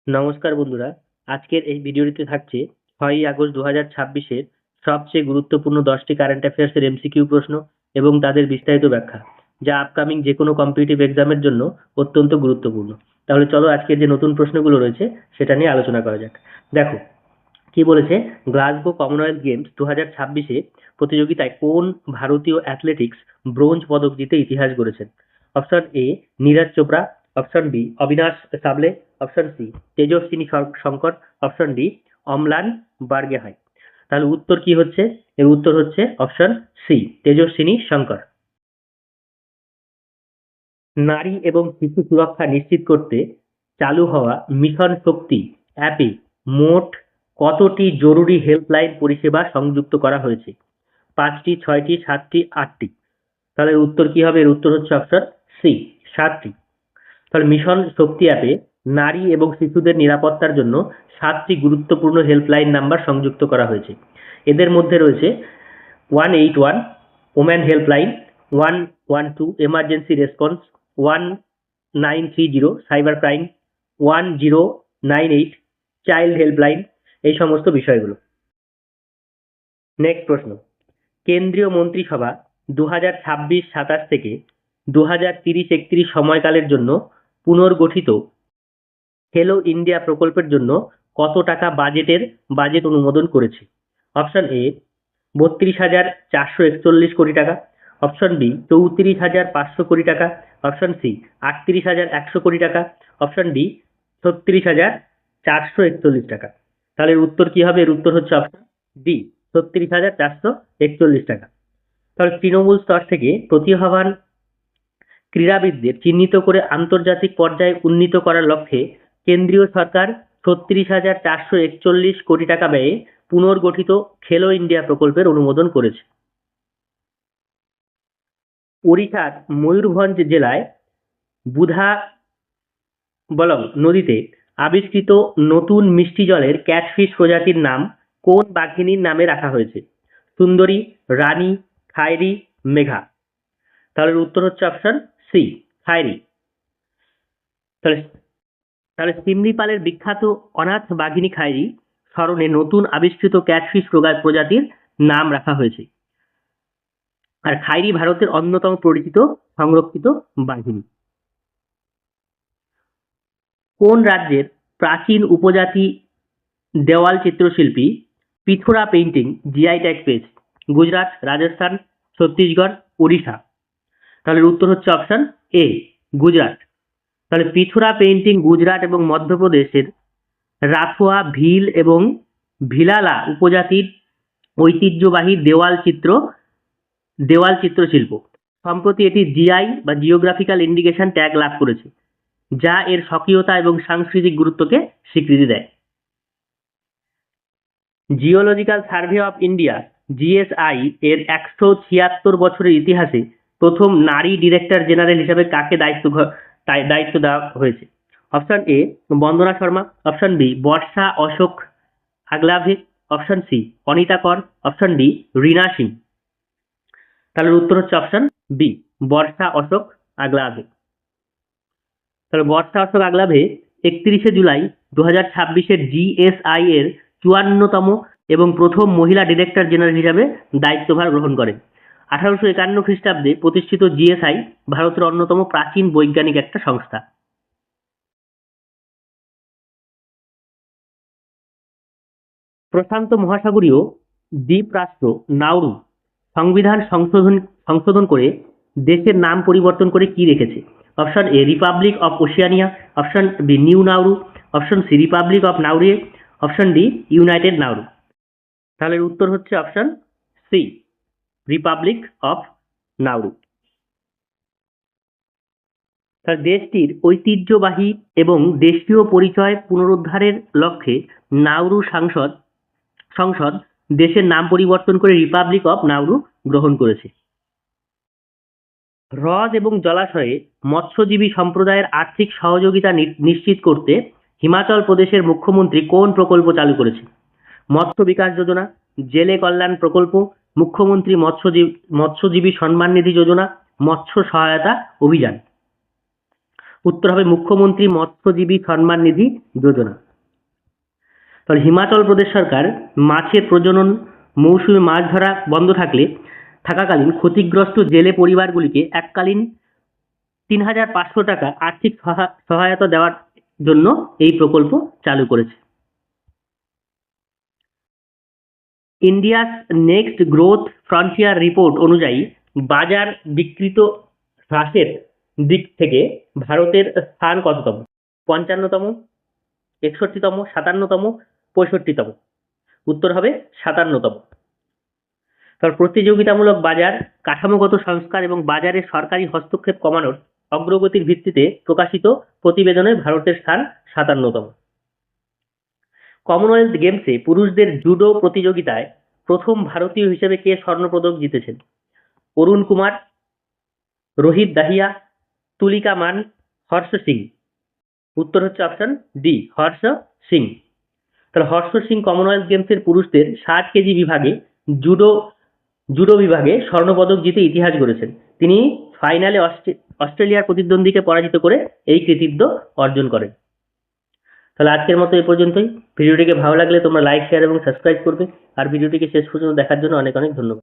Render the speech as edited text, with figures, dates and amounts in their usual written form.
নমস্কার বন্ধুরা, আজকের এই ভিডিওটিতে থাকছে 6ই আগস্ট 2026-এর সবচেয়ে গুরুত্বপূর্ণ 10টি কারেন্ট অ্যাফেয়ার্সের এমসিকিউ প্রশ্ন এবং তাদের বিস্তারিত ব্যাখ্যা, যা আপকামিং যে কোনো কম্পিটিটিভ এক্সামের জন্য অত্যন্ত গুরুত্বপূর্ণ। তাহলে চলো আজকের যে নতুন প্রশ্নগুলো রয়েছে সেটা নিয়ে আলোচনা করা যাক। দেখো কি বলেছে, গ্লাসগো কমনওয়েলথ গেমস 2026-এ প্রতিযোগিতায় কোন ভারতীয় অ্যাথলেটিক্স ব্রোঞ্জ পদক জিতে ইতিহাস গড়েছেন? Option A Neeraj Chopra, option B Avinash Sable, option C Tejaswini Shankar, option D Amlan Borgohain. তাহলে উত্তর কি হচ্ছে? এর উত্তর হচ্ছে অপশন সি তেজস্বিনী শঙ্কর। নারী এবং শিশু সুরক্ষা নিশ্চিত করতে চালু হওয়া মিশন শক্তি অ্যাপে মোট কতটি জরুরি হেল্পলাইন পরিষেবা সংযুক্ত করা হয়েছে? 5টি, 6টি, 7টি, 8টি। তাহলে এর উত্তর কি হবে? এর উত্তর হচ্ছে অপশন সি 7টি। তাহলে মিশন শক্তি অ্যাপে নারী এবং শিশুদের নিরাপত্তার জন্য 7টি গুরুত্বপূর্ণ হেল্পলাইন নাম্বার সংযুক্ত করা হয়েছে। এদের মধ্যে রয়েছে 181 woman helpline, 112 emergency response, 1930 cyber crime, 1098 child helpline, এই সমস্ত বিষয়গুলো। নেক্সট প্রশ্ন, কেন্দ্রীয় মন্ত্রিসভা 2026-27 থেকে 2030-31 সময়কালের জন্য পুনর্গঠিত খেলো ইন্ডিয়া প্রকল্পের জন্য কত টাকা বাজেট অনুমোদন করেছে? অপশন এ 32,441 কোটি টাকা, অপশন বি 34,500 কোটি টাকা, অপশন সি 38,100 কোটি টাকা, অপশন ডি 36,441 টাকা। তাহলে এর উত্তর কি হবে? এর উত্তর হচ্ছে অপশন ডি 36,441 টাকা। তাহলে তৃণমূল স্তর থেকে প্রতিভাবান ক্রীড়াবিদদের চিহ্নিত করে আন্তর্জাতিক পর্যায়ে উন্নীত করার লক্ষ্যে কেন্দ্রীয় সরকার 36,441 কোটি টাকা ব্যয়ে পুনর্গঠিত খেলো ইন্ডিয়া প্রকল্পের অনুমোদন করেছে। ওড়িশার ময়ূরভঞ্জ জেলায় বুধাবলং নদীতে আবিষ্কৃত নতুন মিষ্টি জলের ক্যাটফিশ প্রজাতির নাম কোন বাঘিনীর নামে রাখা হয়েছে? সুন্দরী, রানী, খায়রি, মেঘা। তাহলে উত্তর হচ্ছে অপশন সি খায়রি। তাহলে তাহলে সিমলিপালের বিখ্যাত অনাথ বাঘিনী খায়রি স্মরণে নতুন আবিষ্কৃত ক্যাটফিশ প্রজাতির নাম রাখা হয়েছে। আর খায়রি ভারতের অন্যতম পরিচিত সংরক্ষিত বাঘিনী। কোন রাজ্যের প্রাচীন উপজাতি দেওয়াল চিত্রশিল্পী পিথোরা পেইন্টিং জিআই ট্যাগ পেয়েছে? গুজরাট, রাজস্থান, ছত্তিশগড়, উড়িষ্যা। তাহলে উত্তর হচ্ছে অপশন এ গুজরাট। তাহলে পিথোরা পেইন্টিং গুজরাট এবং মধ্যপ্রদেশের রাথোয়া, ভিল এবং ভিলালা উপজাতির ঐতিহ্যবাহী দেওয়াল চিত্রশিল্প। সম্প্রতি এটি জিআই বা জিওগ্রাফিক্যাল ইন্ডিকেশন ট্যাগ লাভ করেছে, যা এর স্বকীয়তা এবং সাংস্কৃতিক গুরুত্বকে স্বীকৃতি দেয়। Geological survey of India GSI এর 176 বছরের ইতিহাসে প্রথম নারী ডিরেক্টর জেনারেল হিসেবে কাকে দায়িত্ব দেওয়া হয়েছে? Option A Vandana Sharma, option B Varsha Ashok Aglave, option C Anita Kar, option D Reena Singh. তাহলে উত্তর হচ্ছে অপশন বি বর্ষা অশোক আগলাভে। তাহলে বর্ষা অশোক আগলাভে 31শে জুলাই 2026-এর জিএসআই এর 54তম এবং প্রথম মহিলা ডিরেক্টর জেনারেল হিসাবে দায়িত্বভার গ্রহণ করেন। 1851 খ্রিস্টাব্দে প্রতিষ্ঠিত জিএসআই ভারতের অন্যতম প্রাচীন বৈজ্ঞানিক একটা সংস্থা। প্রশান্ত মহাসাগরীয় দ্বীপরাষ্ট্র নাউরু সংবিধান সংশোধন করে দেশের নাম পরিবর্তন করে কি রেখেছে? Option A republic of Oceania, option B new Nauru, option C republic of Nauru, option D united Nauru. তাহলে উত্তর হচ্ছে option C republic of Nauru. তার দেশটির ঐতিহ্যবাহী এবং দেশীয় পরিচয় পুনরুদ্ধারের লক্ষ্যে নাউরু সংসদ দেশের নাম পরিবর্তন করে রিপাবলিক অফ নাউরু গ্রহণ করেছে। হ্রদ এবং জলাশয়ে মৎস্যজীবী সম্প্রদায়ের আর্থিক সহযোগিতা নিশ্চিত করতে হিমাচল প্রদেশের মুখ্যমন্ত্রী কোন প্রকল্প চালু করেছে? মৎস্য বিকাশ যোজনা, জেলে কল্যাণ প্রকল্প, মুখ্যমন্ত্রী মৎস্যজীবী সম্মান নিধি যোজনা, মৎস্য সহায়তা অভিযান। উত্তর হবে মুখ্যমন্ত্রী মৎস্যজীবী সম্মান নিধি যোজনা। তাহলে হিমাচল প্রদেশ সরকার মাছের প্রজনন মৌসুমে মাছ ধরা বন্ধ থাকাকালীন ক্ষতিগ্রস্ত জেলে পরিবারগুলিকে এককালীন ৩,৫০০ টাকা আর্থিক সহায়তা দেওয়ার জন্য এই প্রকল্প চালু করেছে। India's next growth frontier report অনুযায়ী বাজার বিকৃত হ্রাসের দিক থেকে ভারতের স্থান কততম? ৫৫তম, ৬১তম, ৫৭তম, ৬৫তম। উত্তর হবে ৫৭তম। তার প্রতিযোগিতামূলক বাজার, কাঠামোগত সংস্কার এবং বাজারে সরকারি হস্তক্ষেপ কমানোর অগ্রগতির ভিত্তিতে প্রকাশিত প্রতিবেদনে ভারতের স্থান ৫৭তম। কমনওয়েলথ গেমসে পুরুষদের জুডো প্রতিযোগিতায় প্রথম ভারতীয় হিসেবে কে স্বর্ণপদক জিতেছেন? অরুণ কুমার, রোহিত দাহিয়া, তুলিকা মান, হর্ষ সিং। উত্তর হচ্ছে অপশন ডি, হর্ষ সিং। তাহলে হর্ষ সিং কমনওয়েলথ গেমসের পুরুষদের ৬০ কেজি বিভাগে জুডো বিভাগে স্বর্ণপদক জিতে ইতিহাস গড়েছেন। তিনি ফাইনালে অস্ট্রেলিয়ার প্রতিদ্বন্দ্বীকে পরাজিত করে এই কৃতিত্ব অর্জন করেন। তাহলে আজকের মতো এই পর্যন্তই। ভিডিওটিকে ভালো লাগলে তোমরা লাইক, শেয়ার এবং সাবস্ক্রাইব করবে। আর ভিডিওটিকে শেষ পর্যন্ত দেখার জন্য অনেক অনেক ধন্যবাদ।